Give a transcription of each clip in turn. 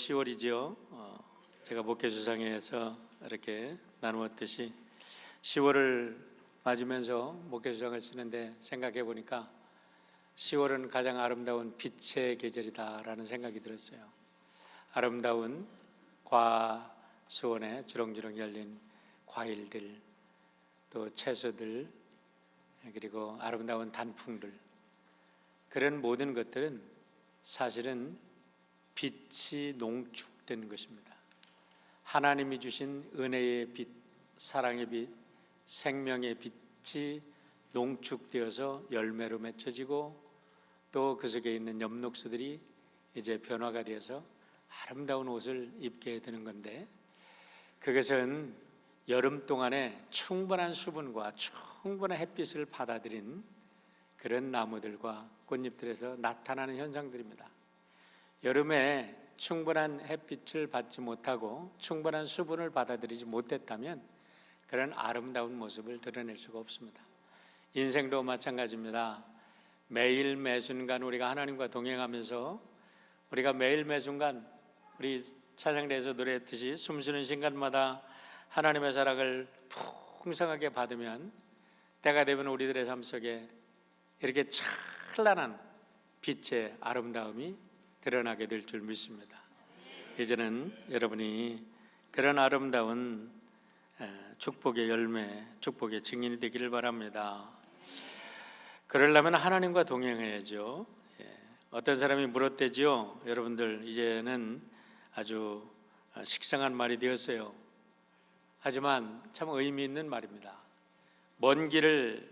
10월이죠. 제가 목회주상에서 이렇게 나누었듯이 10월을 맞으면서 목회주상을 쓰는데 생각해 보니까 10월은 가장 아름다운 빛의 계절이다라는 생각이 들었어요. 아름다운 과수원에 주렁주렁 열린 과일들, 또 채소들, 그리고 아름다운 단풍들, 그런 모든 것들은 사실은 빛이 농축된 것입니다. 하나님이 주신 은혜의 빛, 사랑의 빛, 생명의 빛이 농축되어서 열매로 맺혀지고 또 그 속에 있는 엽록소들이 이제 변화가 되어서 아름다운 옷을 입게 되는 건데, 그것은 여름 동안에 충분한 수분과 충분한 햇빛을 받아들인 그런 나무들과 꽃잎들에서 나타나는 현상들입니다. 여름에 충분한 햇빛을 받지 못하고 충분한 수분을 받아들이지 못했다면 그런 아름다운 모습을 드러낼 수가 없습니다. 인생도 마찬가지입니다. 매일 매순간 우리가 하나님과 동행하면서 우리가 매일 매순간 우리 찬양대에서 노래했듯이 숨쉬는 순간마다 하나님의 사랑을 풍성하게 받으면 때가 되면 우리들의 삶 속에 이렇게 찬란한 빛의 아름다움이 드러나게 될 줄 믿습니다. 이제는 여러분이 그런 아름다운 축복의 열매, 축복의 증인이 되기를 바랍니다. 그러려면 하나님과 동행해야죠. 어떤 사람이 물었대지요. 여러분들, 이제는 아주 식상한 말이 되었어요. 하지만 참 의미 있는 말입니다. 먼 길을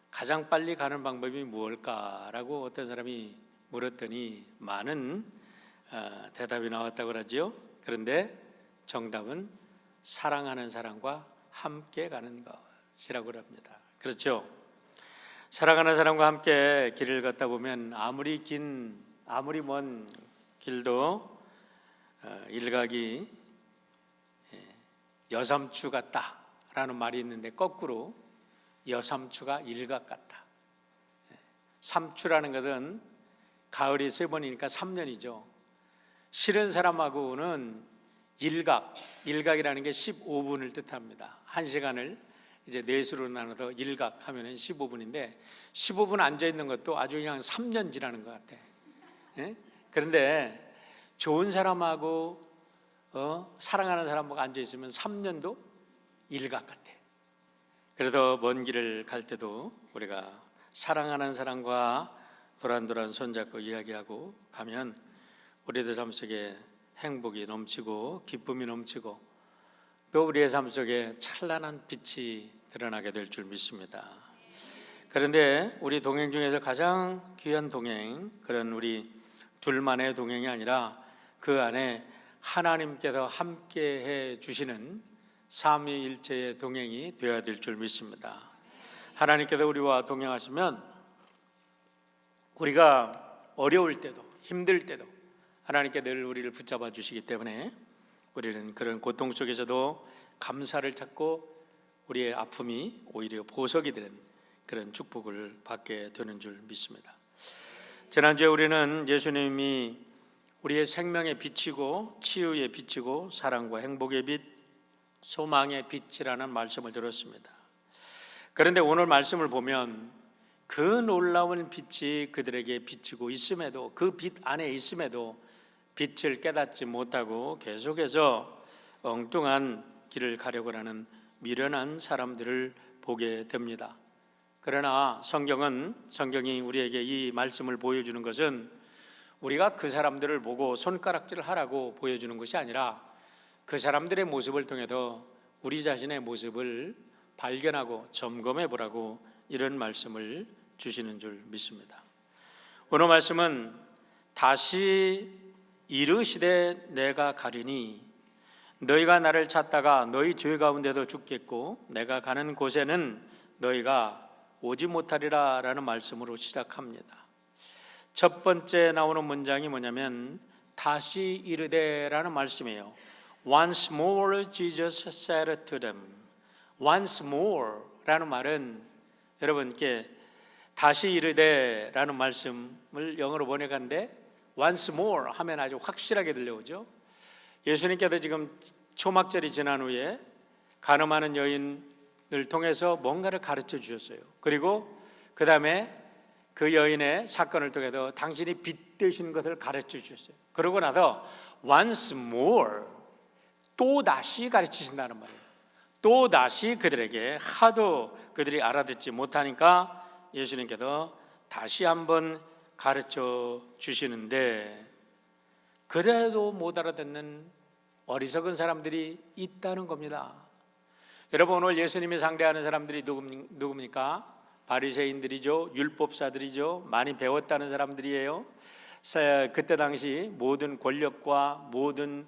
가장 빨리 가는 방법이 무엇일까라고 어떤 사람이 물었더니 많은 대답이 나왔다고 그러지요. 그런데 정답은 사랑하는 사람과 함께 가는 것이라고 합니다. 그렇죠? 사랑하는 사람과 함께 길을 걷다 보면 아무리 먼 길도 일각이 여삼추 같다라는 말이 있는데, 거꾸로 여삼추가 일각 같다. 삼추라는 것은 가을이 3번이니까 3년이죠. 싫은 사람하고는 일각이라는 게 15분을 뜻합니다. 1시간을 이제 4수로 나눠서 일각하면 15분인데 15분 앉아있는 것도 아주 그냥 3년 지나는 것 같아. 그런데 좋은 사람하고 사랑하는 사람하고 앉아있으면 3년도 일각 같아. 그래서 먼 길을 갈 때도 우리가 사랑하는 사람과 도란도란 손잡고 이야기하고 가면 우리들 삶 속에 행복이 넘치고 기쁨이 넘치고 또 우리의 삶 속에 찬란한 빛이 드러나게 될 줄 믿습니다. 그런데 우리 동행 중에서 가장 귀한 동행, 그런 우리 둘만의 동행이 아니라 그 안에 하나님께서 함께해 주시는 삼위일체의 동행이 되어야 될 줄 믿습니다. 하나님께서 우리와 동행하시면 우리가 어려울 때도 힘들 때도 하나님께 늘 우리를 붙잡아 주시기 때문에 우리는 그런 고통 속에서도 감사를 찾고 우리의 아픔이 오히려 보석이 되는 그런 축복을 받게 되는 줄 믿습니다. 지난주에 우리는 예수님이 우리의 생명의 빛이고 치유의 빛이고 사랑과 행복의 빛, 소망의 빛이라는 말씀을 들었습니다. 그런데 오늘 말씀을 보면 그 놀라운 빛이 그들에게 비치고 있음에도, 그 빛 안에 있음에도 빛을 깨닫지 못하고 계속해서 엉뚱한 길을 가려고 하는 미련한 사람들을 보게 됩니다. 그러나 성경이 우리에게 이 말씀을 보여주는 것은 우리가 그 사람들을 보고 손가락질을 하라고 보여주는 것이 아니라 그 사람들의 모습을 통해서 우리 자신의 모습을 발견하고 점검해 보라고 이런 말씀을 주시는 줄 믿습니다. 오늘 말씀은 다시 이르시되 내가 가리니 너희가 나를 찾다가 너희 죄 가운데도 죽겠고 내가 가는 곳에는 너희가 오지 못하리라 라는 말씀으로 시작합니다. 첫 번째 나오는 문장이 뭐냐면 다시 이르되 라는 말씀이에요. Once more Jesus said to them. Once more 라는 말은 여러분께 다시 이르되 라는 말씀을 영어로 번역하는데 once more 하면 아주 확실하게 들려오죠. 예수님께서 지금 초막절이 지난 후에 간음하는 여인을 통해서 뭔가를 가르쳐 주셨어요. 그리고 그 다음에 그 여인의 사건을 통해서 당신이 빛 되신 것을 가르쳐 주셨어요. 그러고 나서 once more, 또 다시 가르치신다는 말이에요. 또 다시 그들에게, 하도 그들이 알아듣지 못하니까 예수님께서 다시 한번 가르쳐 주시는데, 그래도 못 알아듣는 어리석은 사람들이 있다는 겁니다. 여러분, 오늘 예수님이 상대하는 사람들이 누굽니까? 바리새인들이죠. 율법사들이죠. 많이 배웠다는 사람들이에요. 그때 당시 모든 권력과 모든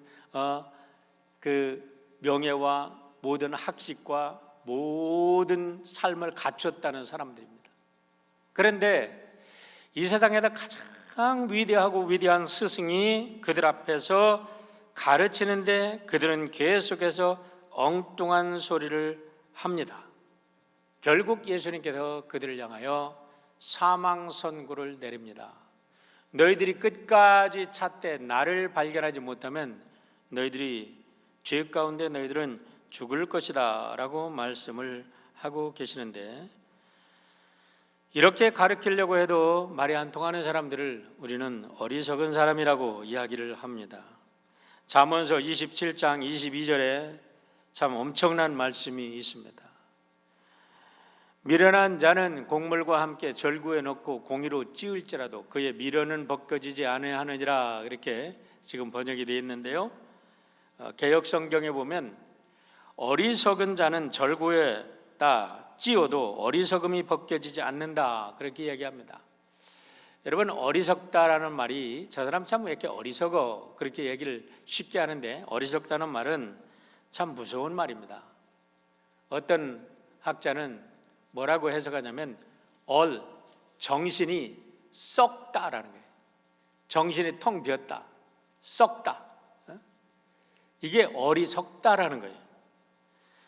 그 명예와 모든 학식과 모든 삶을 갖췄다는 사람들입니다. 그런데 이 세상에서 가장 위대하고 위대한 스승이 그들 앞에서 가르치는데 그들은 계속해서 엉뚱한 소리를 합니다. 결국 예수님께서 그들을 향하여 사망 선고를 내립니다. 너희들이 끝까지 찾되 나를 발견하지 못하면 너희들이 죄 가운데 너희들은 죽을 것이다 라고 말씀을 하고 계시는데, 이렇게 가르치려고 해도 말이 안 통하는 사람들을 우리는 어리석은 사람이라고 이야기를 합니다. 잠언서 27장 22절에 참 엄청난 말씀이 있습니다. 미련한 자는 곡물과 함께 절구에 넣고 공의로 찌을지라도 그의 미련은 벗겨지지 아니하느니라, 이렇게 지금 번역이 되어 있는데요. 개역 성경에 보면 어리석은 자는 절구에다 찌어도 어리석음이 벗겨지지 않는다, 그렇게 이야기합니다. 여러분, 어리석다라는 말이 저 사람 참 왜 이렇게 어리석어, 그렇게 얘기를 쉽게 하는데, 어리석다는 말은 참 무서운 말입니다. 어떤 학자는 뭐라고 해석하냐면 정신이 썩다라는 거예요. 정신이 텅 비었다, 썩다, 이게 어리석다라는 거예요.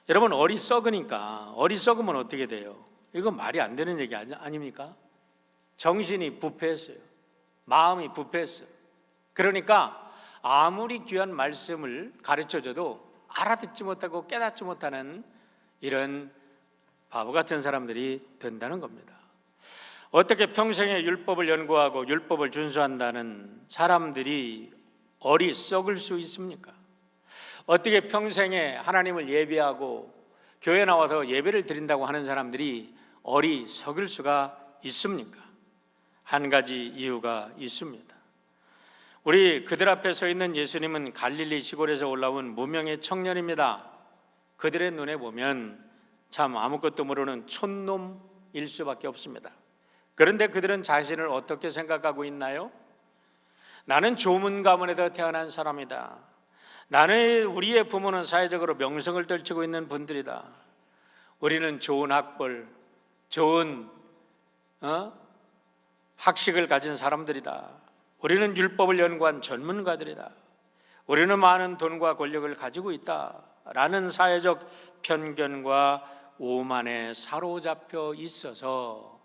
여러분, 어리석으면 어떻게 돼요? 이건 말이 안 되는 얘기 아닙니까? 정신이 부패했어요. 마음이 부패했어요. 그러니까 아무리 귀한 말씀을 가르쳐줘도 알아듣지 못하고 깨닫지 못하는 이런 바보 같은 사람들이 된다는 겁니다. 어떻게 평생에 율법을 연구하고 율법을 준수한다는 사람들이 어리석을 수 있습니까? 어떻게 평생에 하나님을 예배하고 교회 나와서 예배를 드린다고 하는 사람들이 어리석을 수가 있습니까? 한 가지 이유가 있습니다. 우리 그들 앞에 서 있는 예수님은 갈릴리 시골에서 올라온 무명의 청년입니다. 그들의 눈에 보면 참 아무것도 모르는 촌놈일 수밖에 없습니다. 그런데 그들은 자신을 어떻게 생각하고 있나요? 나는 조문 가문에서 태어난 사람이다. 우리의 부모는 사회적으로 명성을 떨치고 있는 분들이다. 우리는 좋은 학벌, 좋은 학식을 가진 사람들이다. 우리는 율법을 연구한 전문가들이다. 우리는 많은 돈과 권력을 가지고 있다 라는 사회적 편견과 오만에 사로잡혀 있어서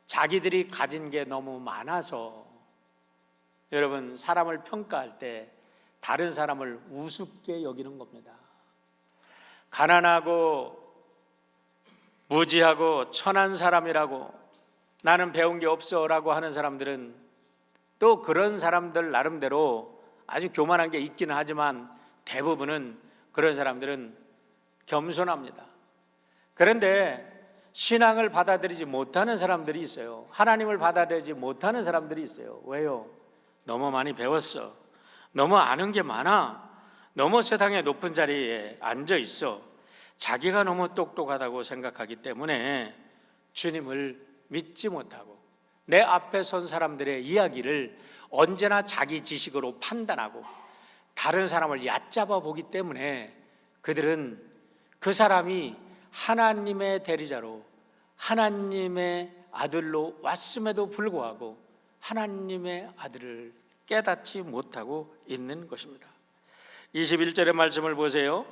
자기들이 가진 게 너무 많아서, 여러분, 사람을 평가할 때 다른 사람을 우습게 여기는 겁니다. 가난하고 무지하고 천한 사람이라고, 나는 배운 게 없어 라고 하는 사람들은 또 그런 사람들 나름대로 아주 교만한 게 있기는 하지만 대부분은 그런 사람들은 겸손합니다. 그런데 신앙을 받아들이지 못하는 사람들이 있어요. 하나님을 받아들이지 못하는 사람들이 있어요. 왜요? 너무 많이 배웠어. 너무 아는 게 많아. 너무 세상의 높은 자리에 앉아 있어. 자기가 너무 똑똑하다고 생각하기 때문에 주님을 믿지 못하고 내 앞에 선 사람들의 이야기를 언제나 자기 지식으로 판단하고 다른 사람을 얕잡아 보기 때문에 그들은 그 사람이 하나님의 대리자로 하나님의 아들로 왔음에도 불구하고 하나님의 아들을 깨닫지 못하고 있는 것입니다. 21절의 말씀을 보세요.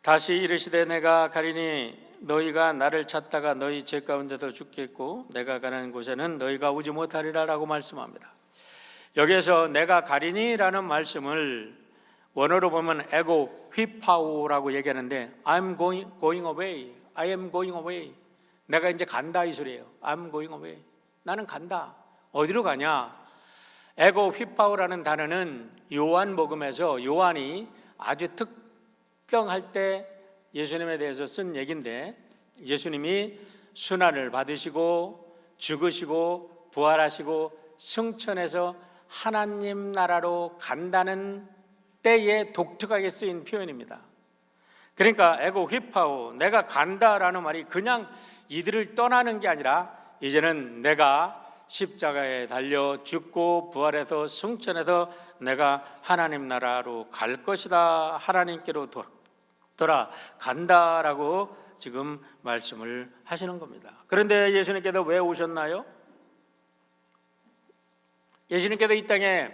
다시 이르시되 내가 가리니 너희가 나를 찾다가 너희 죄 가운데서 죽겠고 내가 가는 곳에는 너희가 오지 못하리라 라고 말씀합니다. 여기에서 내가 가리니 라는 말씀을 원어로 보면 에고 휘파오라고 얘기하는데 I'm going away, I am going away. 내가 이제 간다 이 소리예요. I'm going away. 나는 간다. 어디로 가냐? 에고 휘파오라는 단어는 요한복음에서 요한이 아주 특정할 때 예수님에 대해서 쓴 얘기인데, 예수님이 순환을 받으시고 죽으시고 부활하시고 승천해서 하나님 나라로 간다는 때에 독특하게 쓰인 표현입니다. 그러니까 에고 휘파오, 내가 간다라는 말이 그냥 이들을 떠나는 게 아니라 이제는 내가 십자가에 달려 죽고 부활해서 승천해서 내가 하나님 나라로 갈 것이다, 하나님께로 돌아간다라고 지금 말씀을 하시는 겁니다. 그런데 예수님께서 왜 오셨나요? 예수님께서 이 땅에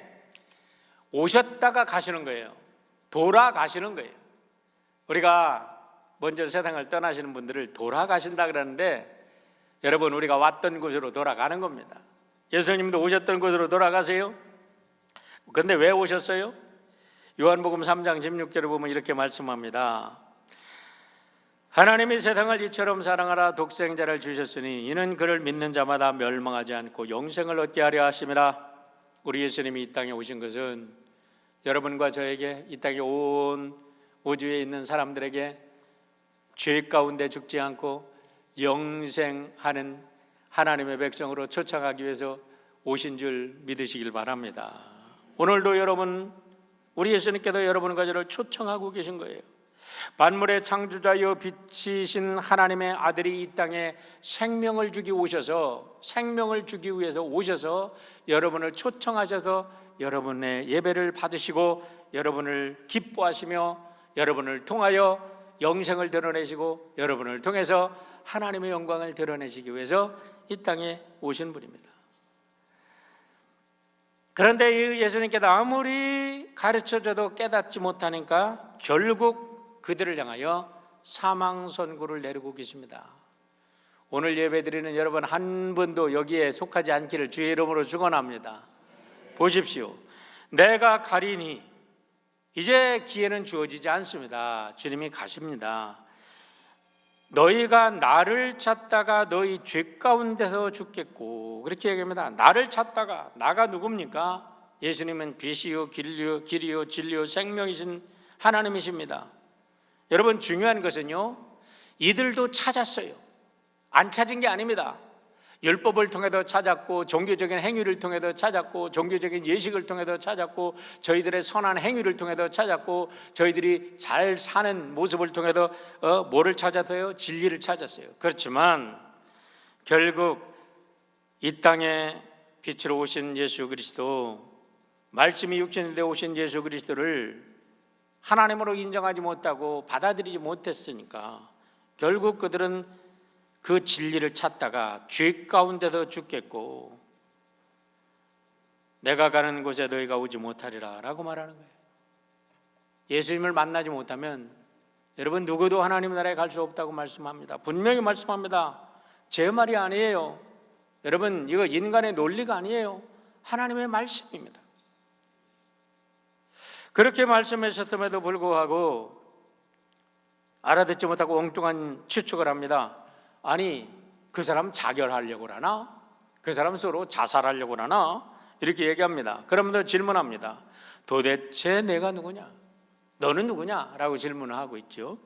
오셨다가 가시는 거예요. 돌아가시는 거예요. 우리가 먼저 세상을 떠나시는 분들을 돌아가신다 그러는데, 여러분, 우리가 왔던 곳으로 돌아가는 겁니다. 예수님도 오셨던 곳으로 돌아가세요. 그런데 왜 오셨어요? 요한복음 3장 16절을 보면 이렇게 말씀합니다. 하나님이 세상을 이처럼 사랑하라 독생자를 주셨으니 이는 그를 믿는 자마다 멸망하지 않고 영생을 얻게 하려 하심이라. 우리 예수님이 이 땅에 오신 것은 여러분과 저에게, 이 땅에 온 우주에 있는 사람들에게 죄 가운데 죽지 않고 영생하는 하나님의 백성으로 초청하기 위해서 오신 줄 믿으시길 바랍니다. 오늘도 여러분, 우리 예수님께서 여러분과 저를 초청하고 계신 거예요. 만물의 창조자여 빛이신 하나님의 아들이 이 땅에 생명을 주기 위해서 오셔서 여러분을 초청하셔서 여러분의 예배를 받으시고 여러분을 기뻐하시며 여러분을 통하여 영생을 드러내시고 여러분을 통해서 하나님의 영광을 드러내시기 위해서 이 땅에 오신 분입니다. 그런데 예수님께서 아무리 가르쳐줘도 깨닫지 못하니까 결국 그들을 향하여 사망 선고를 내리고 계십니다. 오늘 예배드리는 여러분 한 분도 여기에 속하지 않기를 주의 이름으로 축원합니다. 보십시오. 내가 가리니 이제 기회는 주어지지 않습니다. 주님이 가십니다. 너희가 나를 찾다가 너희 죄 가운데서 죽겠고, 그렇게 얘기합니다. 나를 찾다가, 나가 누굽니까? 예수님은 빛이요 길이요 진리요 생명이신 하나님이십니다. 여러분, 중요한 것은요, 이들도 찾았어요. 안 찾은 게 아닙니다. 율법을 통해서 찾았고, 종교적인 행위를 통해서 찾았고, 종교적인 예식을 통해서 찾았고, 저희들의 선한 행위를 통해서 찾았고, 저희들이 잘 사는 모습을 통해서 뭐를 찾았어요? 진리를 찾았어요. 그렇지만 결국 이 땅에 빛으로 오신 예수 그리스도, 말씀이 육신이 되어 오신 예수 그리스도를 하나님으로 인정하지 못하고 받아들이지 못했으니까 결국 그들은 그 진리를 찾다가 죄 가운데서 죽겠고 내가 가는 곳에 너희가 오지 못하리라 라고 말하는 거예요. 예수님을 만나지 못하면 여러분 누구도 하나님 나라에 갈 수 없다고 말씀합니다. 분명히 말씀합니다. 제 말이 아니에요. 여러분, 이거 인간의 논리가 아니에요. 하나님의 말씀입니다. 그렇게 말씀하셨음에도 불구하고 알아듣지 못하고 엉뚱한 추측을 합니다. 아니, 그 사람 자결하려고 하나? 그 사람 서로 자살하려고 하나? 이렇게 얘기합니다. 그러면서 질문합니다. 도대체 내가 누구냐? 너는 누구냐? 라고 질문을 하고 있죠.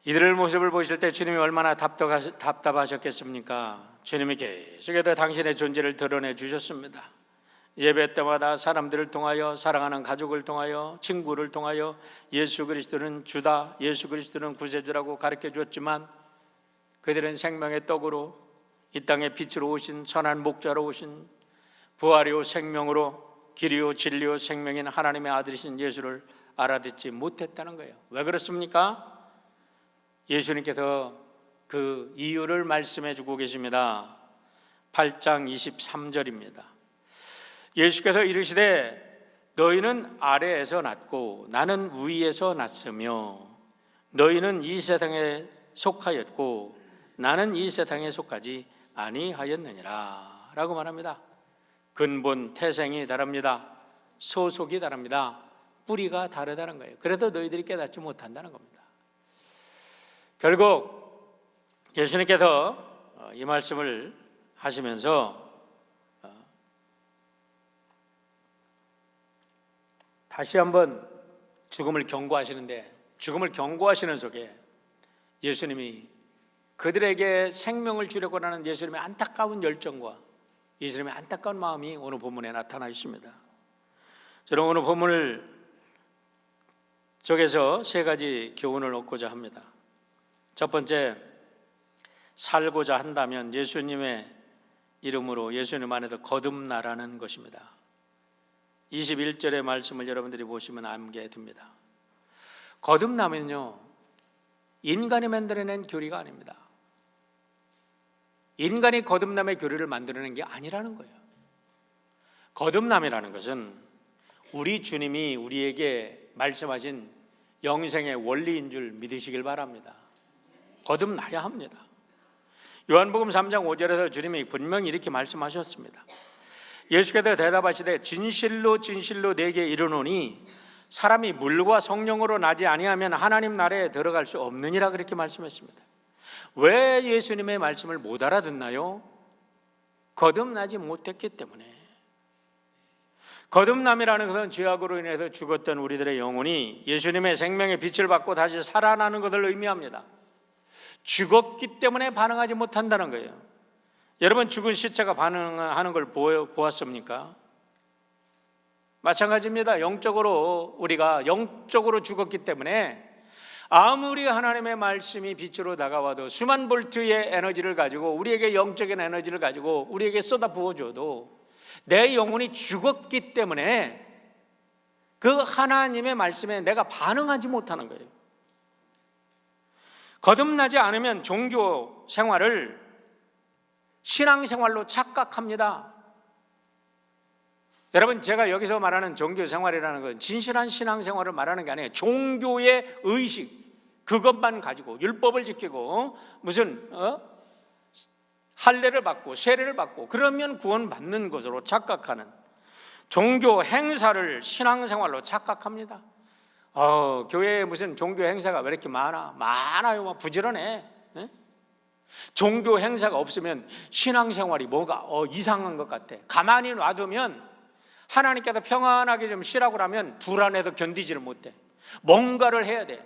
이들의 모습을 보실 때 주님이 얼마나 답답하셨겠습니까? 주님이 계속해서 당신의 존재를 드러내 주셨습니다. 예배 때마다 사람들을 통하여, 사랑하는 가족을 통하여, 친구를 통하여 예수 그리스도는 주다, 예수 그리스도는 구세주라고 가르쳐 주었지만 그들은 생명의 떡으로 이 땅에 빛으로 오신 선한 목자로 오신 부활이요 생명으로 길이요 진리요 생명인 하나님의 아들이신 예수를 알아듣지 못했다는 거예요. 왜 그렇습니까? 예수님께서 그 이유를 말씀해 주고 계십니다. 8장 23절입니다. 예수께서 이르시되 너희는 아래에서 났고 나는 위에서 났으며 너희는 이 세상에 속하였고 나는 이 세상에 속하지 아니하였느니라 라고 말합니다. 근본 태생이 다릅니다. 소속이 다릅니다. 뿌리가 다르다는 거예요. 그래도 너희들이 깨닫지 못한다는 겁니다. 결국 예수님께서 이 말씀을 하시면서 다시 한번 죽음을 경고하시는데, 죽음을 경고하시는 속에 예수님이 그들에게 생명을 주려고 하는 예수님의 안타까운 열정과 예수님의 안타까운 마음이 오늘 본문에 나타나 있습니다. 저는 오늘 본문을 쪽에서 세 가지 교훈을 얻고자 합니다. 첫 번째, 살고자 한다면 예수님의 이름으로 예수님 안에서 거듭나라는 것입니다. 21절의 말씀을 여러분들이 보시면 알게 됩니다. 거듭나면요, 인간이 만들어낸 교리가 아닙니다. 인간이 거듭남의 교리를 만들어낸 게 아니라는 거예요. 거듭남이라는 것은 우리 주님이 우리에게 말씀하신 영생의 원리인 줄 믿으시길 바랍니다. 거듭나야 합니다. 요한복음 3장 5절에서 주님이 분명히 이렇게 말씀하셨습니다. 예수께서 대답하시되 진실로 진실로 내게 이르노니 사람이 물과 성령으로 나지 아니하면 하나님 나라에 들어갈 수 없느니라, 그렇게 말씀했습니다. 왜 예수님의 말씀을 못 알아듣나요? 거듭나지 못했기 때문에. 거듭남이라는 것은 죄악으로 인해서 죽었던 우리들의 영혼이 예수님의 생명의 빛을 받고 다시 살아나는 것을 의미합니다. 죽었기 때문에 반응하지 못한다는 거예요. 여러분, 죽은 시체가 반응하는 걸 보았습니까? 마찬가지입니다. 영적으로 우리가 영적으로 죽었기 때문에 아무리 하나님의 말씀이 빛으로 다가와도 수만 볼트의 에너지를 가지고 우리에게 영적인 에너지를 가지고 우리에게 쏟아 부어줘도 내 영혼이 죽었기 때문에 그 하나님의 말씀에 내가 반응하지 못하는 거예요. 거듭나지 않으면 종교 생활을 신앙생활로 착각합니다. 여러분, 제가 여기서 말하는 종교 생활이라는 건 진실한 신앙생활을 말하는 게 아니에요. 종교의 의식, 그것만 가지고 율법을 지키고 무슨 할례를 받고 세례를 받고 그러면 구원받는 것으로 착각하는 종교 행사를 신앙생활로 착각합니다. 교회에 무슨 종교 행사가 왜 이렇게 많아요. 막 부지런해. 종교 행사가 없으면 신앙생활이 뭐가 이상한 것 같아. 가만히 놔두면 하나님께서 평안하게 좀 쉬라고 하면 불안해서 견디지를 못해. 뭔가를 해야 돼.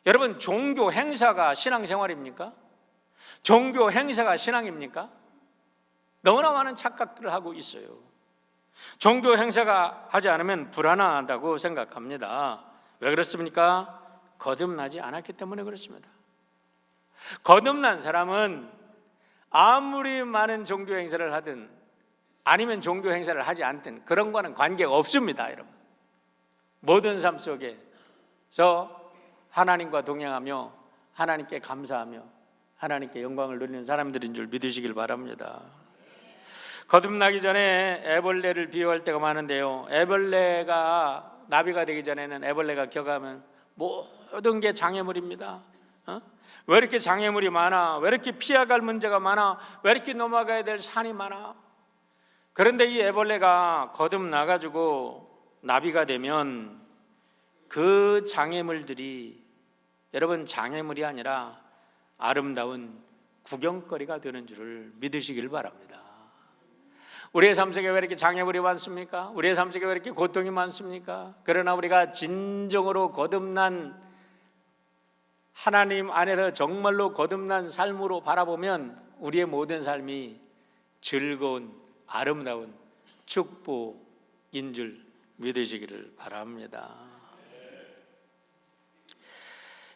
여러분, 종교 행사가 신앙생활입니까? 종교 행사가 신앙입니까? 너무나 많은 착각들을 하고 있어요. 종교 행사가 하지 않으면 불안하다고 생각합니다. 왜 그렇습니까? 거듭나지 않았기 때문에 그렇습니다. 거듭난 사람은 아무리 많은 종교 행사를 하든 아니면 종교 행사를 하지 않든 그런 거는 관계가 없습니다. 여러분, 모든 삶 속에서 하나님과 동행하며 하나님께 감사하며 하나님께 영광을 누리는 사람들인 줄 믿으시길 바랍니다. 거듭나기 전에 애벌레를 비유할 때가 많은데요, 애벌레가 나비가 되기 전에는 애벌레가 격하면 모든 게 장애물입니다. 왜 이렇게 장애물이 많아? 왜 이렇게 피해갈 문제가 많아? 왜 이렇게 넘어가야 될 산이 많아? 그런데 이 애벌레가 거듭나가지고 나비가 되면 그 장애물들이, 여러분, 장애물이 아니라 아름다운 구경거리가 되는 줄을 믿으시길 바랍니다. 우리의 삶 속에 왜 이렇게 장애물이 많습니까? 우리의 삶 속에 왜 이렇게 고통이 많습니까? 그러나 우리가 진정으로 거듭난 하나님 안에서 정말로 거듭난 삶으로 바라보면 우리의 모든 삶이 즐거운 아름다운 축복인 줄 믿으시기를 바랍니다.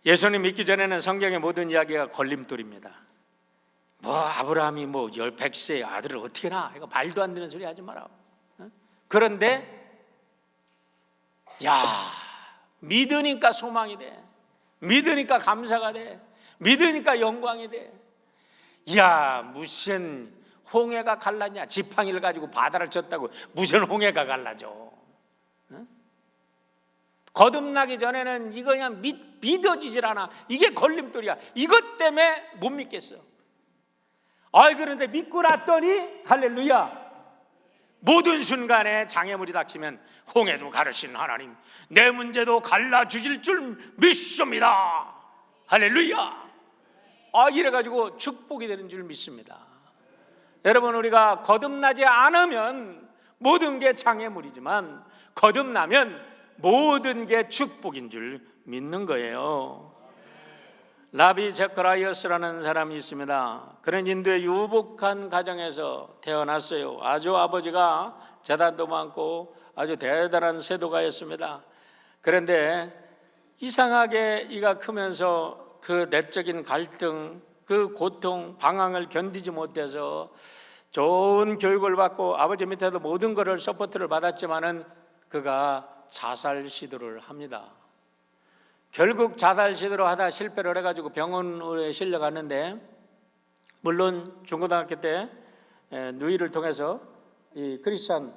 예수님 믿기 전에는 성경의 모든 이야기가 걸림돌입니다. 아브라함이 100세의 아들을 어떻게 낳아? 이거 말도 안 되는 소리 하지 마라. 그런데 믿으니까 소망이 돼. 믿으니까 감사가 돼. 믿으니까 영광이 돼. 무슨 홍해가 갈라냐? 지팡이를 가지고 바다를 쳤다고 무슨 홍해가 갈라져? 거듭나기 전에는 이거 그냥 믿어지질 않아. 이게 걸림돌이야. 이것 때문에 못 믿겠어. 그런데 믿고 났더니 할렐루야, 모든 순간에 장애물이 닥치면 홍해도 가르신 하나님, 내 문제도 갈라주실 줄 믿습니다. 할렐루야. 이래가지고 축복이 되는 줄 믿습니다. 여러분, 우리가 거듭나지 않으면 모든 게 장애물이지만 거듭나면 모든 게 축복인 줄 믿는 거예요. 라비 제커라이어스라는 사람이 있습니다. 그는 인도의 유복한 가정에서 태어났어요. 아주 아버지가 재단도 많고 아주 대단한 세도가였습니다. 그런데 이상하게 이가 크면서 그 내적인 갈등, 그 고통, 방황을 견디지 못해서 좋은 교육을 받고 아버지 밑에도 모든 것을 서포트를 받았지만은 그가 자살 시도를 합니다. 결국 자살 시도를 하다 실패를 해가지고 병원에 실려갔는데, 물론 중고등학교 때 누이를 통해서 이 크리스천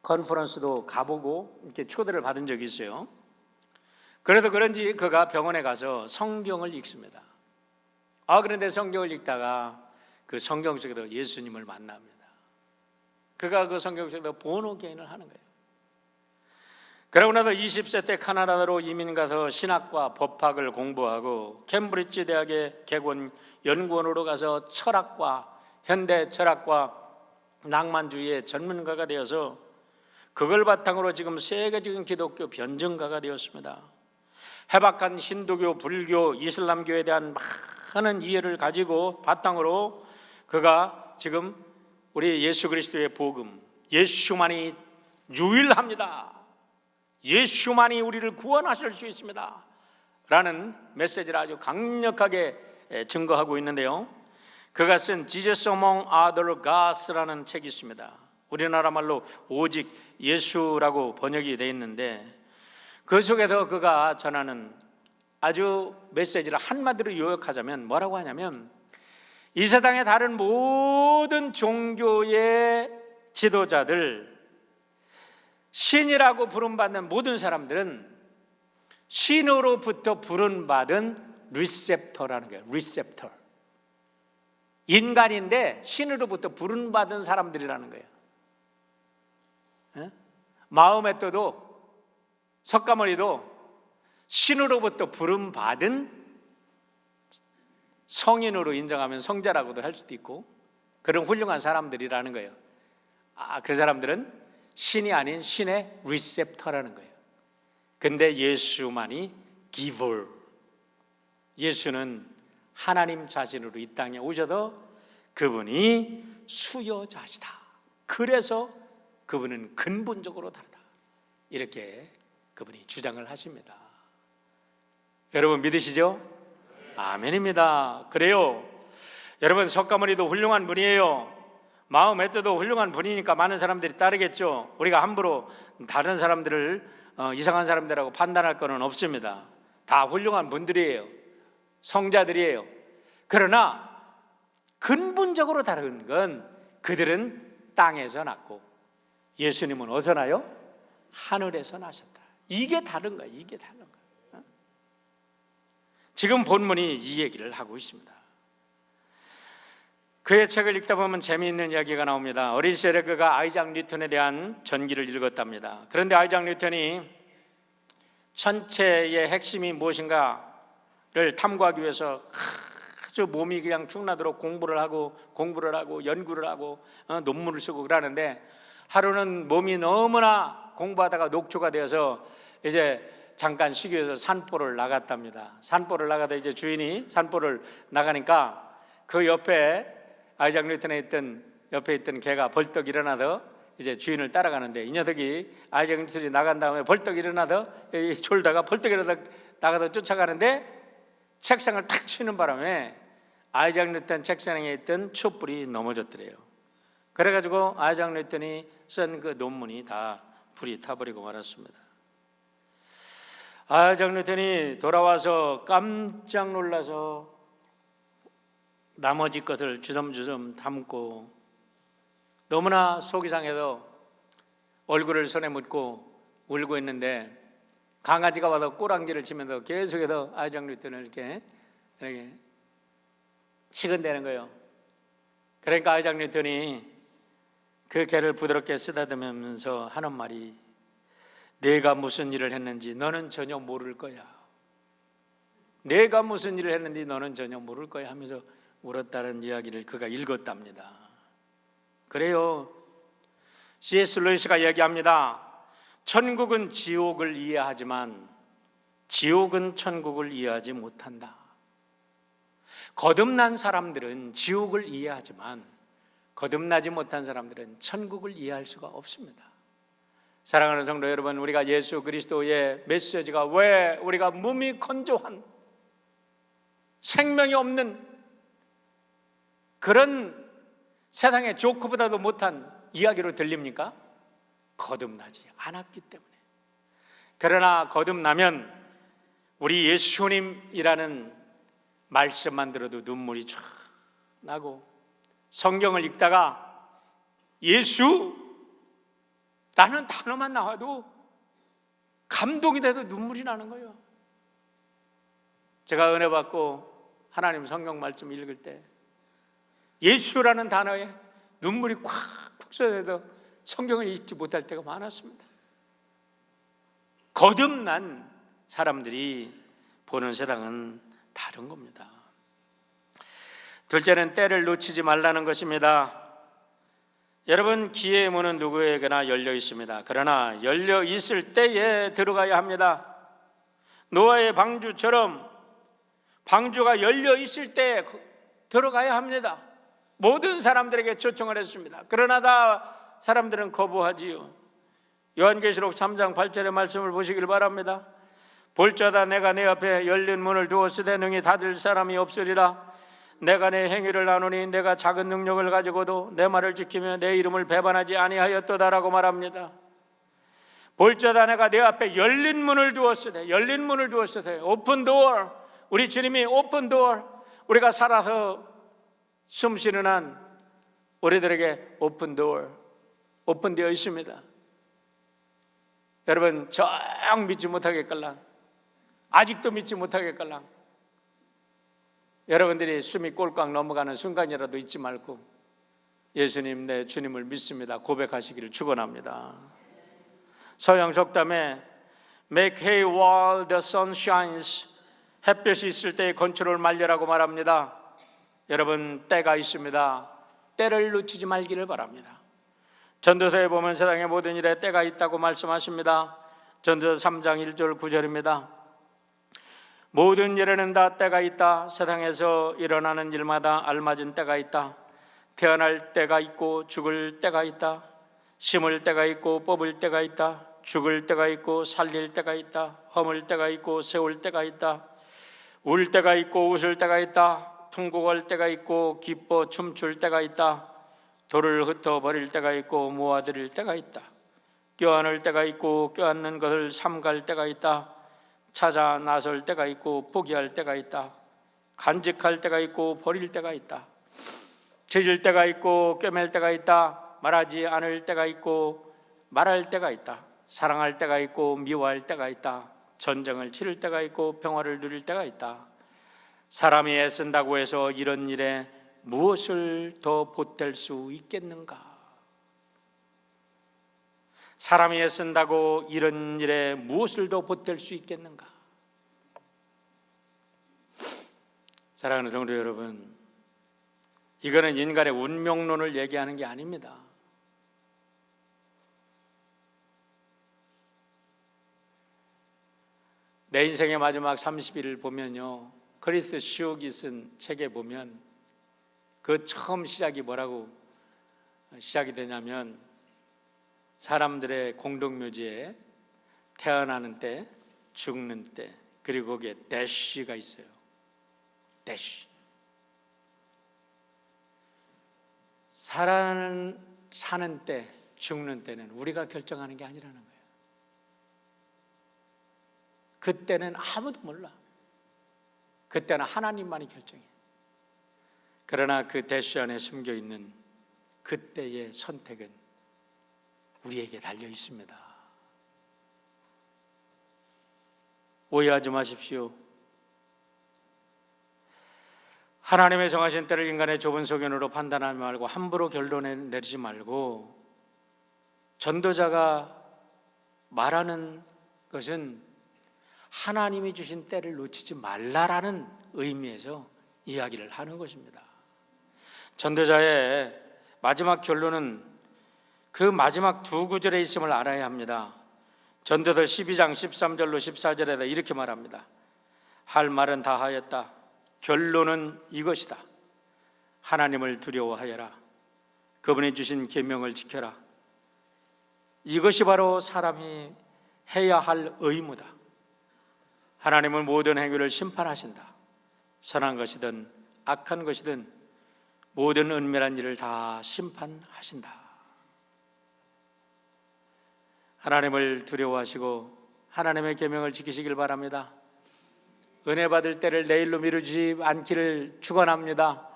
컨퍼런스도 가보고 이렇게 초대를 받은 적이 있어요. 그래도 그런지 그가 병원에 가서 성경을 읽습니다. 그런데 성경을 읽다가 그 성경 속에도 예수님을 만납니다. 그가 그 성경 속에도 본어게인을 하는 거예요. 그러고 나서 20세 때 카나다로 이민 가서 신학과 법학을 공부하고 캠브리지 대학의 객원 연구원으로 가서 철학과 현대 철학과 낭만주의의 전문가가 되어서 그걸 바탕으로 지금 세계적인 기독교 변증가가 되었습니다. 해박한 힌두교, 불교, 이슬람교에 대한 많은 이해를 가지고 바탕으로 그가 지금 우리 예수 그리스도의 복음, 예수만이 유일합니다, 예수만이 우리를 구원하실 수 있습니다 라는 메시지를 아주 강력하게 증거하고 있는데요, 그가 쓴 Jesus Among Other Gods라는 책이 있습니다. 우리나라 말로 오직 예수라고 번역이 되어 있는데, 그 속에서 그가 전하는 아주 메시지를 한마디로 요약하자면 뭐라고 하냐면, 이 세상의 다른 모든 종교의 지도자들, 신이라고 부름받는 모든 사람들은 신으로부터 부름받은 리셉터라는 거예요. 리셉터. 인간인데 신으로부터 부름받은 사람들이라는 거예요. 마호메트도, 석가모니도 신으로부터 부름받은, 성인으로 인정하면 성자라고도 할 수도 있고 그런 훌륭한 사람들이라는 거예요. 그 사람들은 신이 아닌 신의 리셉터라는 거예요. 근데 예수만이 기버, 예수는 하나님 자신으로 이 땅에 오셔도 그분이 수여자시다. 그래서 그분은 근본적으로 다르다, 이렇게 그분이 주장을 하십니다. 여러분 믿으시죠? 아멘입니다. 그래요. 여러분, 석가모니도 훌륭한 분이에요. 마호메트도 훌륭한 분이니까 많은 사람들이 따르겠죠. 우리가 함부로 다른 사람들을 이상한 사람들하고 판단할 것은 없습니다. 다 훌륭한 분들이에요. 성자들이에요. 그러나 근본적으로 다른 건 그들은 땅에서 났고 예수님은 어디서 나요? 하늘에서 나셨다. 이게 다른 거예요. 이게 다른 거예요. 지금 본문이 이 얘기를 하고 있습니다. 그의 책을 읽다 보면 재미있는 이야기가 나옵니다. 어린 시절에 그가 아이작 뉴턴에 대한 전기를 읽었답니다. 그런데 아이작 뉴턴이 천체의 핵심이 무엇인가를 탐구하기 위해서 아주 몸이 그냥 축나도록 공부를 하고 연구를 하고 논문을 쓰고 그러는데, 하루는 몸이 너무나 공부하다가 녹초가 되어서 이제 잠깐 쉬기 위해서 산보를 나갔답니다. 산보를 나가다 이제 주인이 산보를 나가니까 그 옆에 아이작 뉴턴에 있던 옆에 있던 개가 벌떡 일어나서 이제 주인을 따라가는데, 이 녀석이 아이작 뉴턴이 나간 다음에 벌떡 일어나서 졸다가 벌떡 일어나서 나가서 쫓아가는데 책상을 탁 치는 바람에 아이작 뉴턴 책상에 있던 촛불이 넘어졌더래요. 그래가지고 아이작 뉴턴이 쓴 그 논문이 다 불이 타버리고 말았습니다. 아이작 뉴턴이 돌아와서 깜짝 놀라서 나머지 것을 주섬주섬 담고 너무나 속이 상해서 얼굴을 손에 묻고 울고 있는데, 강아지가 와서 꼬랑지를 치면서 계속해서 아이작 뉴턴을 이렇게 치근대는 거예요. 그러니까 아이작 뉴턴이 그 개를 부드럽게 쓰다듬으면서 하는 말이, 내가 무슨 일을 했는지 너는 전혀 모를 거야. 내가 무슨 일을 했는지 너는 전혀 모를 거야 하면서 울었다는 이야기를 그가 읽었답니다. 그래요, C.S. 루이스가 얘기합니다. 천국은 지옥을 이해하지만 지옥은 천국을 이해하지 못한다. 거듭난 사람들은 지옥을 이해하지만 거듭나지 못한 사람들은 천국을 이해할 수가 없습니다. 사랑하는 성도 여러분, 우리가 예수 그리스도의 메시지가 왜 우리가 몸이 건조한 생명이 없는 그런 세상의 조크보다도 못한 이야기로 들립니까? 거듭나지 않았기 때문에. 그러나 거듭나면 우리 예수님이라는 말씀만 들어도 눈물이 쫙 나고, 성경을 읽다가 예수라는 단어만 나와도 감동이 돼도 눈물이 나는 거예요. 제가 은혜 받고 하나님 성경 말씀 읽을 때 예수라는 단어에 눈물이 콱 쏟아져도 성경을 읽지 못할 때가 많았습니다. 거듭난 사람들이 보는 세상은 다른 겁니다. 둘째는 때를 놓치지 말라는 것입니다. 여러분, 기회의 문은 누구에게나 열려 있습니다. 그러나 열려 있을 때에 들어가야 합니다. 노아의 방주처럼 방주가 열려 있을 때 들어가야 합니다. 모든 사람들에게 초청을 했습니다. 그러나 다 사람들은 거부하지요. 요한계시록 3장 8절의 말씀을 보시길 바랍니다. 볼자다 내가 내 앞에 열린 문을 두었으되 능히 닫을 사람이 없으리라. 내가 내 행위를 나누니 내가 작은 능력을 가지고도 내 말을 지키며 내 이름을 배반하지 아니하였도다라고 말합니다. 볼자다 내가 내 앞에 열린 문을 두었으되, 열린 문을 두었으되, 오픈 도어. 우리 주님이 오픈 도어. 우리가 살아서 숨쉬는 한 우리들에게 오픈 도어, 오픈되어 있습니다. 여러분, 정 믿지 못하겠걸랑, 아직도 믿지 못하겠걸랑, 여러분들이 숨이 꼴깍 넘어가는 순간이라도 잊지 말고 예수님, 내 주님을 믿습니다 고백하시기를 축원합니다. 서양 속담에 Make hay while the sun shines, 햇볕이 있을 때의 건초를 말려라고 말합니다. 여러분, 때가 있습니다. 때를 놓치지 말기를 바랍니다. 전도서에 보면 세상의 모든 일에 때가 있다고 말씀하십니다. 전도서 3장 1절 9절입니다. 모든 일에는 다 때가 있다. 세상에서 일어나는 일마다 알맞은 때가 있다. 태어날 때가 있고 죽을 때가 있다. 심을 때가 있고 뽑을 때가 있다. 죽을 때가 있고 살릴 때가 있다. 허물 때가 있고 세울 때가 있다. 울 때가 있고 웃을 때가 있다. 통곡할 때가 있고 기뻐 춤출 때가 있다. 돌을 흩어버릴 때가 있고 모아들일 때가 있다. 껴안을 때가 있고 껴안는 것을 삼갈 때가 있다. 찾아 나설 때가 있고 포기할 때가 있다. 간직할 때가 있고 버릴 때가 있다. 찢을 때가 있고 꿰맬 때가 있다. 말하지 않을 때가 있고 말할 때가 있다. 사랑할 때가 있고 미워할 때가 있다. 전쟁을 치를 때가 있고 평화를 누릴 때가 있다. 사람이 애쓴다고 해서 이런 일에 무엇을 더 보탤 수 있겠는가? 사람이 애쓴다고 이런 일에 무엇을 더 보탤 수 있겠는가? 사랑하는 성도 여러분, 이거는 인간의 운명론을 얘기하는 게 아닙니다. 내 인생의 마지막 30일을 보면요, 크리스 시옥이 쓴 책에 보면 그 처음 시작이 뭐라고 시작이 되냐면, 사람들의 공동묘지에 태어나는 때, 죽는 때, 그리고 거기에 대쉬가 있어요. 대쉬. 사는 때, 죽는 때는 우리가 결정하는 게 아니라는 거예요. 그때는 아무도 몰라. 그때는 하나님만이 결정해. 그러나 그 대쉬 안에 숨겨 있는 그때의 선택은 우리에게 달려 있습니다. 오해하지 마십시오. 하나님의 정하신 때를 인간의 좁은 소견으로 판단하지 말고 함부로 결론을 내리지 말고 전도자가 말하는 것은 하나님이 주신 때를 놓치지 말라라는 의미에서 이야기를 하는 것입니다. 전도자의 마지막 결론은 그 마지막 두 구절에 있음을 알아야 합니다. 전도서 12장 13절로 14절에다 이렇게 말합니다. 할 말은 다 하였다. 결론은 이것이다. 하나님을 두려워하여라. 그분이 주신 계명을 지켜라. 이것이 바로 사람이 해야 할 의무다. 하나님은 모든 행위를 심판하신다. 선한 것이든 악한 것이든 모든 은밀한 일을 다 심판하신다. 하나님을 두려워하시고 하나님의 계명을 지키시길 바랍니다. 은혜 받을 때를 내일로 미루지 않기를 축원합니다.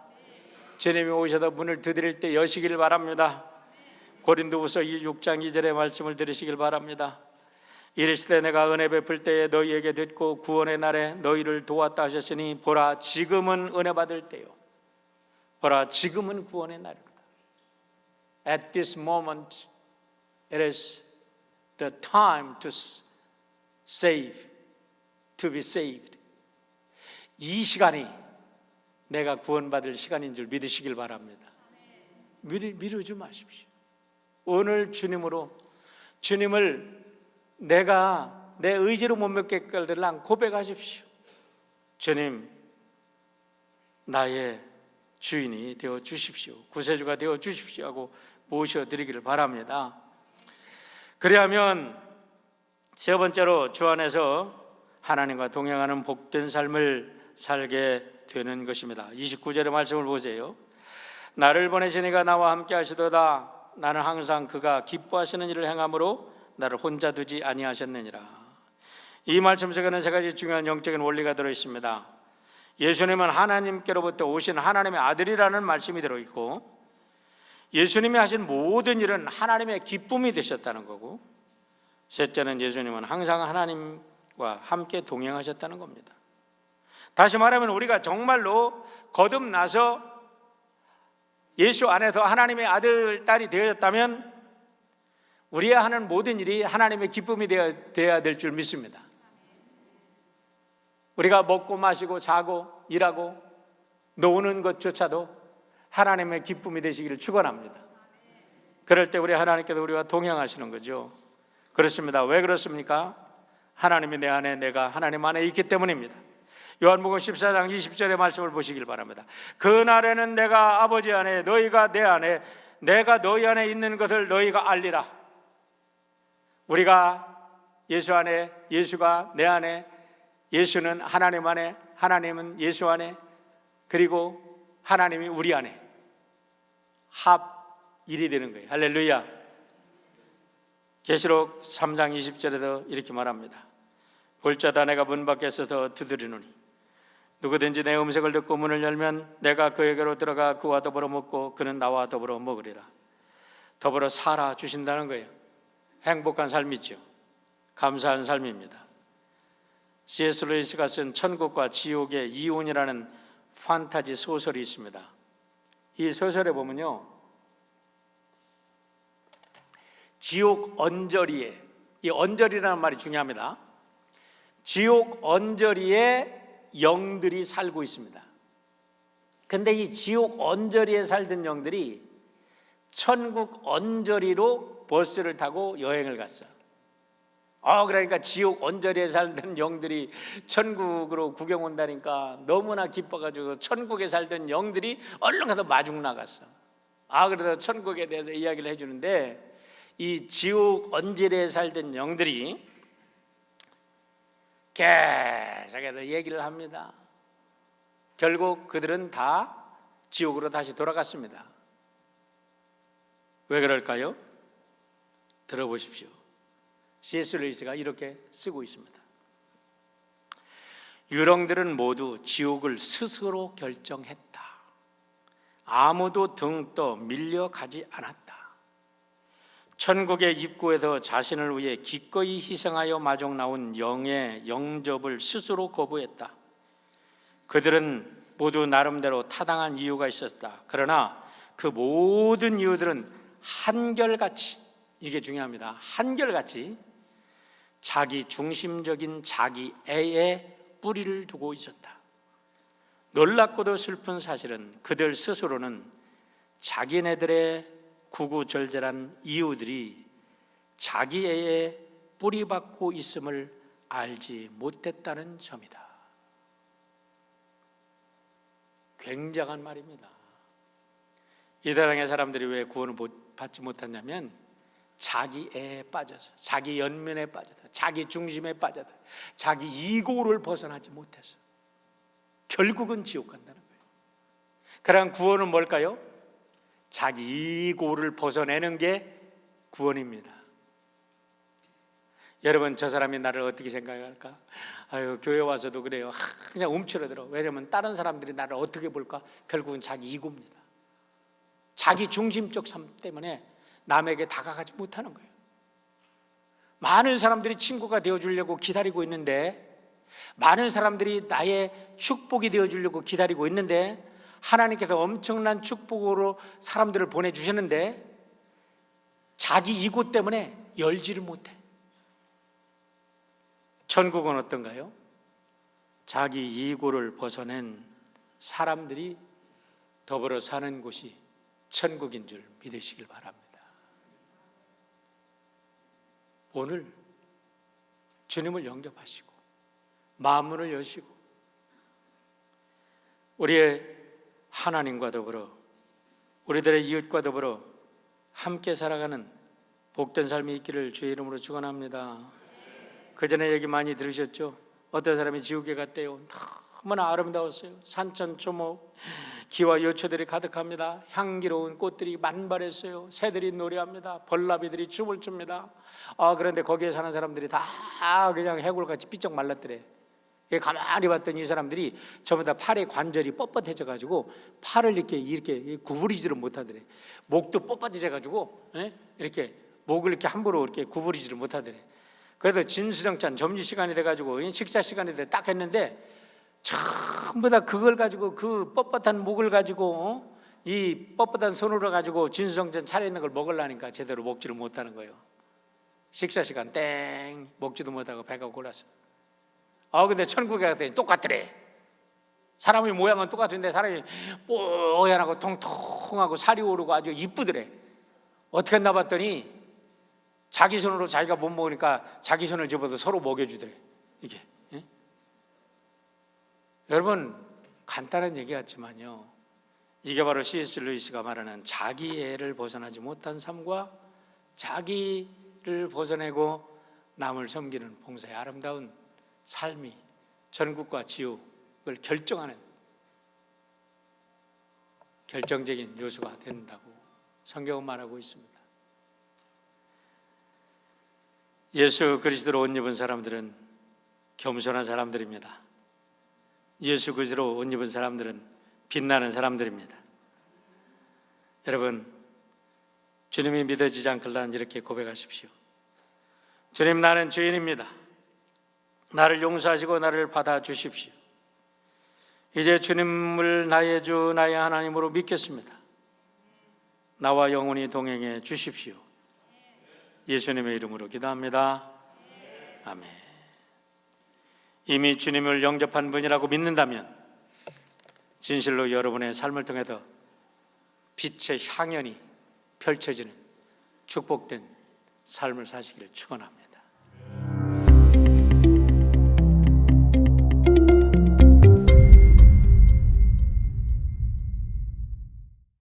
주님이 오셔서 문을 두드릴 때 여시기를 바랍니다. 고린도후서 6장 2절의 말씀을 들으시길 바랍니다. 이르시되 내가 은혜 베풀 때에 너희에게 듣고 구원의 날에 너희를 도왔다 하셨으니 보라 지금은 은혜 받을 때요, 보라 지금은 구원의 날입니다. At this moment it is the time to save, to be saved. 이 시간이 내가 구원받을 시간인 줄 믿으시길 바랍니다. 미루지 마십시오. 오늘 주님으로, 주님을 내가 내 의지로 못 믿겠거든 고백하십시오. 주님, 나의 주인이 되어 주십시오. 구세주가 되어 주십시오 하고 모셔드리기를 바랍니다. 그리하면 세 번째로 주 안에서 하나님과 동행하는 복된 삶을 살게 되는 것입니다. 29절의 말씀을 보세요. 나를 보내신 이가 나와 함께 하시도다. 나는 항상 그가 기뻐하시는 일을 행함으로 나를 혼자 두지 아니하셨느니라. 이 말씀 속에는 세 가지 중요한 영적인 원리가 들어있습니다. 예수님은 하나님께로부터 오신 하나님의 아들이라는 말씀이 들어있고, 예수님이 하신 모든 일은 하나님의 기쁨이 되셨다는 거고, 셋째는 예수님은 항상 하나님과 함께 동행하셨다는 겁니다. 다시 말하면 우리가 정말로 거듭나서 예수 안에서 하나님의 아들, 딸이 되었다면 우리가 하는 모든 일이 하나님의 기쁨이 되어야 될 줄 믿습니다. 우리가 먹고 마시고 자고 일하고 노는 것조차도 하나님의 기쁨이 되시기를 축원합니다. 그럴 때 우리 하나님께서 우리와 동행하시는 거죠. 그렇습니다. 왜 그렇습니까? 하나님이 내 안에, 내가 하나님 안에 있기 때문입니다. 요한복음 14장 20절의 말씀을 보시길 바랍니다. 그날에는 내가 아버지 안에, 너희가 내 안에, 내가 너희 안에 있는 것을 너희가 알리라. 우리가 예수 안에, 예수가 내 안에, 예수는 하나님 안에, 하나님은 예수 안에, 그리고 하나님이 우리 안에 합일이 되는 거예요. 할렐루야. 계시록 3장 20절에도 이렇게 말합니다. 볼자다 내가 문 밖에 서서 두드리노니 누구든지 내 음색을 듣고 문을 열면 내가 그에게로 들어가 그와 더불어 먹고 그는 나와 더불어 먹으리라. 더불어 살아 주신다는 거예요. 행복한 삶이죠. 감사한 삶입니다. C.S. 루이스가 쓴 천국과 지옥의 이혼이라는 판타지 소설이 있습니다. 이 소설에 보면요, 지옥 언저리에, 이 언저리라는 말이 중요합니다. 지옥 언저리에 영들이 살고 있습니다. 근데 이 지옥 언저리에 살던 영들이 천국 언저리로 버스를 타고 여행을 갔어요. 그러니까 지옥 언저리에 살던 영들이 천국으로 구경 온다니까 너무나 기뻐가지고 천국에 살던 영들이 얼른 가서 마중 나갔어. 그래서 천국에 대해서 이야기를 해주는데, 이 지옥 언저리에 살던 영들이 계속해서 얘기를 합니다. 결국 그들은 다 지옥으로 다시 돌아갔습니다. 왜 그럴까요? 들어보십시오. C.S. 루이스가 이렇게 쓰고 있습니다. 유령들은 모두 지옥을 스스로 결정했다. 아무도 등 떠 밀려가지 않았다. 천국의 입구에서 자신을 위해 기꺼이 희생하여 마중 나온 영의 영접을 스스로 거부했다. 그들은 모두 나름대로 타당한 이유가 있었다. 그러나 그 모든 이유들은 한결같이 이게 중요합니다. 한결같이 자기 중심적인 자기애에 뿌리를 두고 있었다. 놀랍고도 슬픈 사실은 그들 스스로는 자기네들의 구구절절한 이유들이 자기애에 뿌리박고 있음을 알지 못했다는 점이다. 굉장한 말입니다. 이 세상의 사람들이 왜 구원을 받지 못했냐면 자기애에 빠져서, 자기 연민에 빠져서, 자기 중심에 빠져서, 자기 이고를 벗어나지 못해서 결국은 지옥 간다는 거예요. 그럼 구원은 뭘까요? 자기 이고를 벗어내는 게 구원입니다. 여러분, 저 사람이 나를 어떻게 생각할까? 아유, 교회 와서도 그래요. 그냥 움츠러들어. 왜냐면 다른 사람들이 나를 어떻게 볼까? 결국은 자기 이고입니다. 자기 중심적 삶 때문에 남에게 다가가지 못하는 거예요. 많은 사람들이 친구가 되어주려고 기다리고 있는데, 많은 사람들이 나의 축복이 되어주려고 기다리고 있는데, 하나님께서 엄청난 축복으로 사람들을 보내주셨는데 자기 이고 때문에 열지를 못해. 천국은 어떤가요? 자기 이고를 벗어낸 사람들이 더불어 사는 곳이 천국인 줄 믿으시길 바랍니다. 오늘 주님을 영접하시고 마음문을 여시고 우리의 하나님과 더불어 우리들의 이웃과 더불어 함께 살아가는 복된 삶이 있기를 주의 이름으로 축원합니다. 그 전에 얘기 많이 들으셨죠? 어떤 사람이 지옥에 갔대요. 너무나 아름다웠어요. 산천초목, 기와 요초들이 가득합니다. 향기로운 꽃들이 만발했어요. 새들이 노래합니다. 벌나비들이 춤을 춥니다. 그런데 거기에 사는 사람들이 다 그냥 해골같이 삐쩍 말랐더래. 가만히 봤더니 이 사람들이 전부 다 팔의 관절이 뻣뻣해져 가지고 팔을 이렇게 구부리지를 못하더래. 목도 뻣뻣해져 가지고 이렇게 목을 이렇게 함부로 이렇게 구부리지를 못하더래. 그래도 진수정찬 점심시간이 돼가지고 식사 시간이 돼 딱 했는데 전부 다 그걸 가지고 그 뻣뻣한 목을 가지고 이 뻣뻣한 손으로 가지고 진수정찬 차려있는 걸 먹으려니까 제대로 먹지를 못하는 거예요. 식사 시간 땡 먹지도 못하고 배가 골았어. 근데 천국에 갔더니 똑같더래. 사람의 모양은 똑같은데 사람이 뽀얀하고 통통하고 살이 오르고 아주 이쁘더래. 어떻게 했나 봤더니 자기 손으로 자기가 못 먹으니까 자기 손을 집어서 서로 먹여주더래. 이게 여러분, 간단한 얘기 같지만요, 이게 바로 C.S. 루이스가 말하는 자기애를 벗어나지 못한 삶과 자기를 벗어내고 남을 섬기는 봉사의 아름다운 삶이 천국과 지옥을 결정하는 결정적인 요소가 된다고 성경은 말하고 있습니다. 예수 그리스도로 옷 입은 사람들은 겸손한 사람들입니다. 예수 그리스도로 옷 입은 사람들은 빛나는 사람들입니다. 여러분, 주님이 믿어지지 않걸란 이렇게 고백하십시오. 주님, 나는 죄인입니다. 나를 용서하시고 나를 받아주십시오. 이제 주님을 나의 주 나의 하나님으로 믿겠습니다. 나와 영원히 동행해 주십시오. 예수님의 이름으로 기도합니다. 아멘. 이미 주님을 영접한 분이라고 믿는다면 진실로 여러분의 삶을 통해서 빛의 향연이 펼쳐지는 축복된 삶을 사시기를 축원합니다.